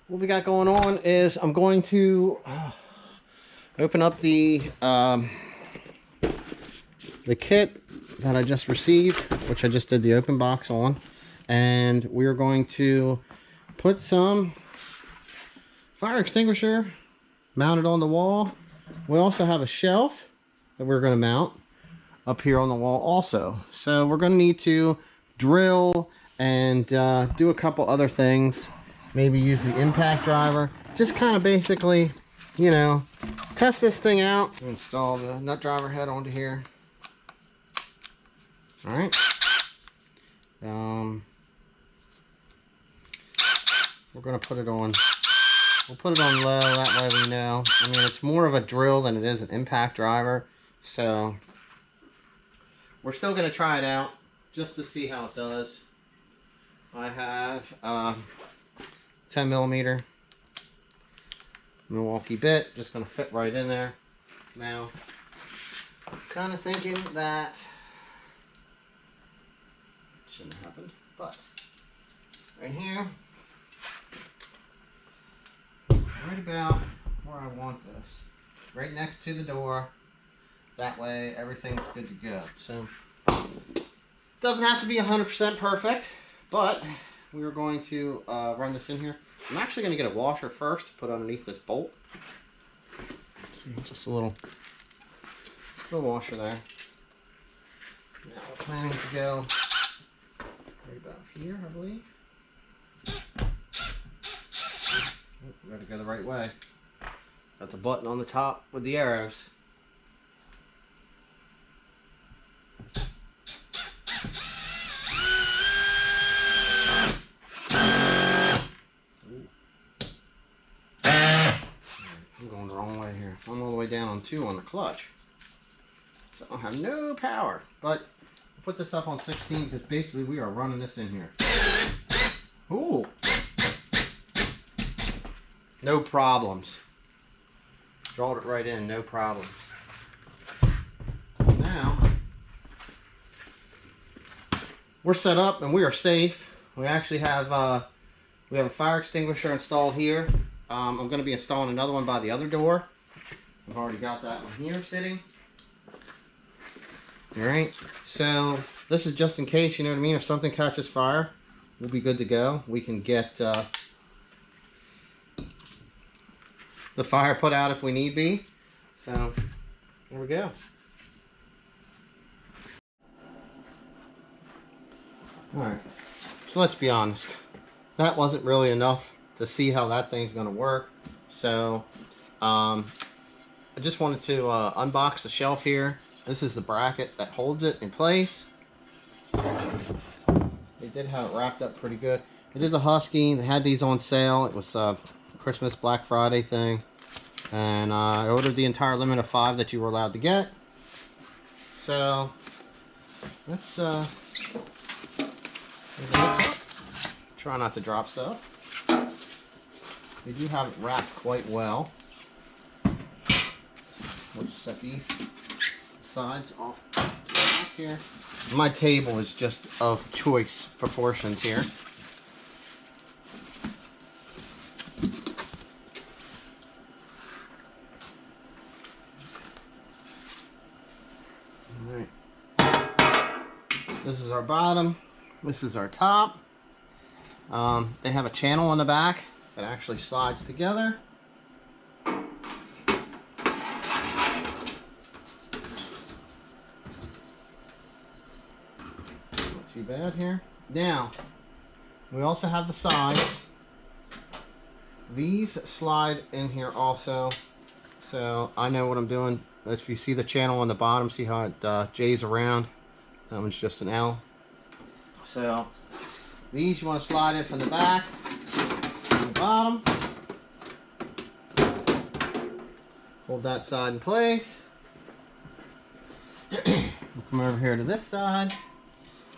what we got going on is I'm going to open up the kit that I just received, which I just did the open box on, and we're going to put some fire extinguisher mounted on the wall. We also have a shelf that we're going to mount up here on the wall also. So we're going to need to drill and do a couple other things. Maybe use the impact driver. Just kind of basically, you know, test this thing out. Install the nut driver head onto here. Alright. We're going to put it on. We'll put it on low, that way we know. I mean, it's more of a drill than it is an impact driver. So, we're still going to try it out just to see how it does. I have 10mm Milwaukee bit, just going to fit right in there. Now, I'm kind of thinking that shouldn't have happened, but right here, right about where I want this, right next to the door. That way everything's good to go. So doesn't have to be 100% perfect, but we are going to run this in here. I'm actually going to get a washer first to put underneath this bolt. See, just a little washer there. Now we're planning to go right about here, I believe. We got to go the right way. Got the button on the top with the arrows. I'm going the wrong way here. I'm all the way down on 2 on the clutch. So I have no power. But I'll put this up on 16 because basically we are running this in here. Ooh. No problems. Drawed it right in, no problems. Now, we're set up and we are safe. We actually have a fire extinguisher installed here. I'm going to be installing another one by the other door. I've already got that one here sitting. Alright, so this is just in case, you know what I mean? If something catches fire, we'll be good to go. We can get the fire put out if we need be. So, there we go. Alright, so let's be honest. That wasn't really enough to see how that thing's going to work. So, I just wanted to unbox the shelf here. This is the bracket that holds it in place. They did have it wrapped up pretty good. It is a Husky. They had these on sale. It was Christmas Black Friday thing, and I ordered the entire limit of 5 that you were allowed to get. So let's try not to drop stuff. They do have it wrapped quite well. We'll just set these sides off to the back here. My table is just of choice proportions here. This is our bottom. This is our top. They have a channel on the back that actually slides together. Not too bad here. Now, we also have the sides. These slide in here also. So I know what I'm doing. If you see the channel on the bottom, see how it J's around. That one's just an L. So these you want to slide in from the back and the bottom. Hold that side in place. We'll come over here to this side.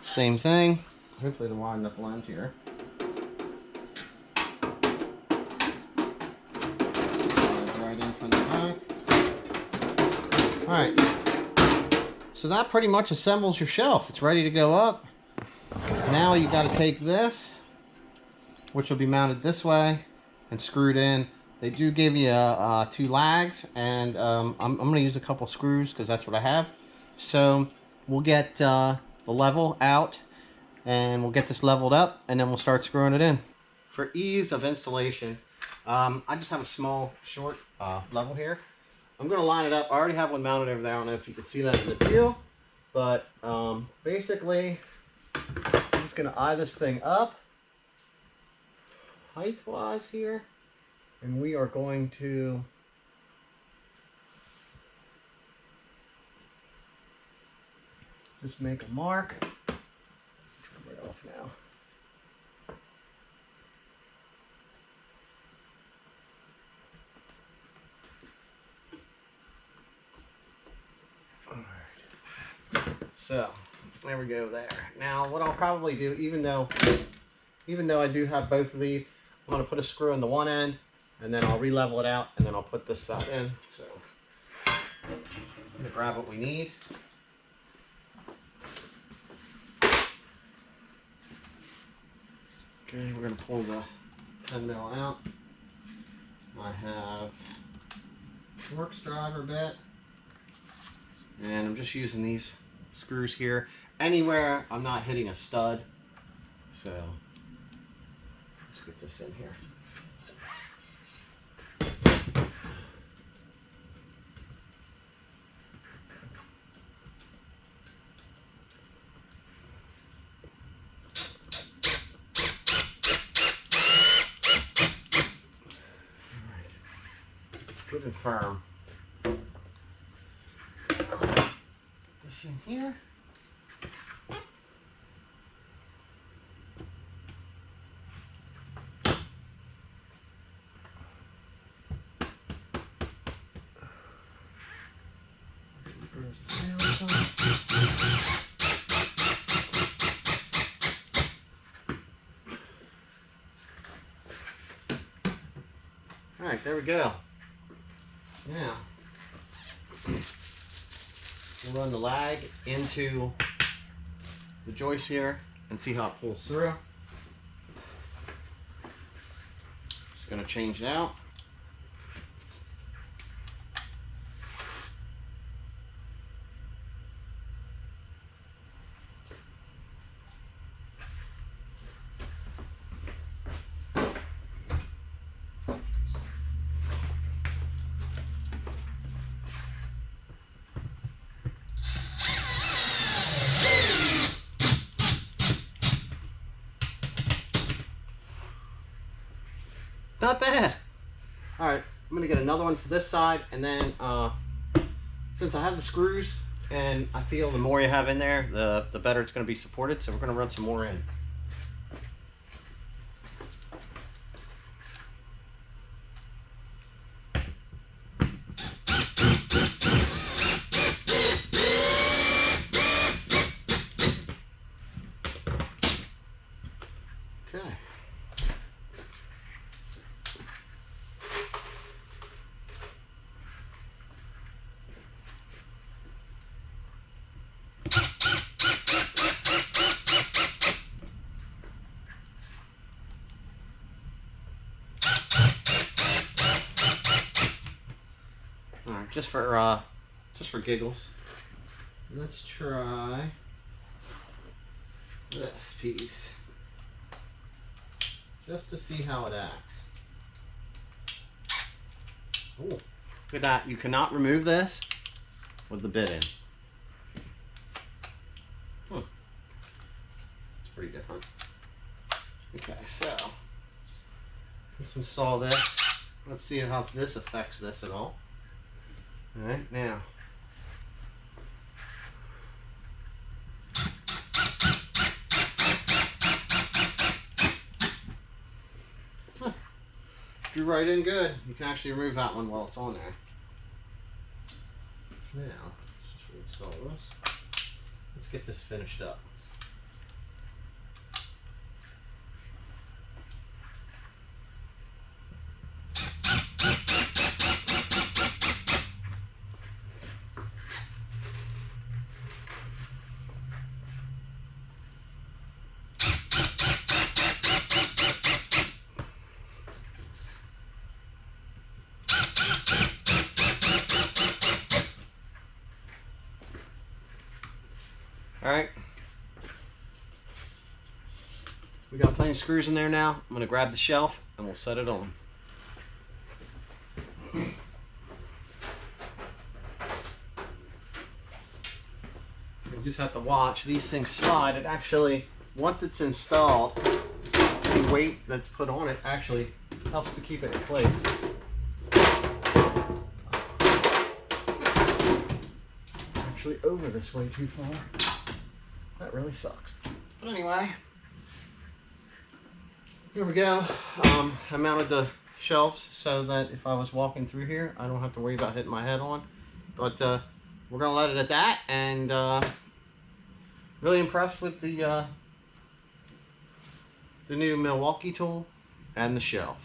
Same thing. Hopefully the wide enough lens here. Slide right in from the back. Alright. So that pretty much assembles your shelf. It's ready to go up. Now you got to take this, which will be mounted this way, and screwed in. They do give you 2 lags, and I'm going to use a couple screws because that's what I have. So we'll get the level out, and we'll get this leveled up, and then we'll start screwing it in. For ease of installation, I just have a small, short level here. I'm going to line it up. I already have one mounted over there. I don't know if you can see that in the video, but basically, I'm just going to eye this thing up height-wise here, and we are going to just make a mark. Turn it off now. Alright. So, there we go there. Now, what I'll probably do, even though I do have both of these, I'm going to put a screw in the one end, and then I'll re-level it out, and then I'll put this side in. So, I'm going to grab what we need. Okay, we're going to pull the 10 mil out. I have Works driver bit, and I'm just using these screws here. Anywhere I'm not hitting a stud, so let's get this in here. Good and firm. Put this in here. All right, there we go. Now, we'll run the lag into the joist here and see how it pulls through. Just going to change it out. Not bad. All right, I'm gonna get another one for this side, and then since I have the screws, and I feel the more you have in there, the better it's gonna be supported. So we're gonna run some more in. Okay. Just for giggles, let's try this piece just to see how it acts. Oh, look at that! You cannot remove this with the bit in. It's pretty different. Okay, so let's install this. Let's see how this affects this at all. All right, now. Drew right in good. You can actually remove that one while it's on there. Now, let's just reinstall this. Let's get this finished up. Alright. We got plenty of screws in there now. I'm going to grab the shelf and we'll set it on. You just have to watch these things slide. It actually, once it's installed, the weight that's put on it actually helps to keep it in place. Actually over this way too far. That really sucks. But anyway, here we go. I mounted the shelves so that if I was walking through here, I don't have to worry about hitting my head on. But we're gonna let it at that, and really impressed with the new Milwaukee tool and the shelf.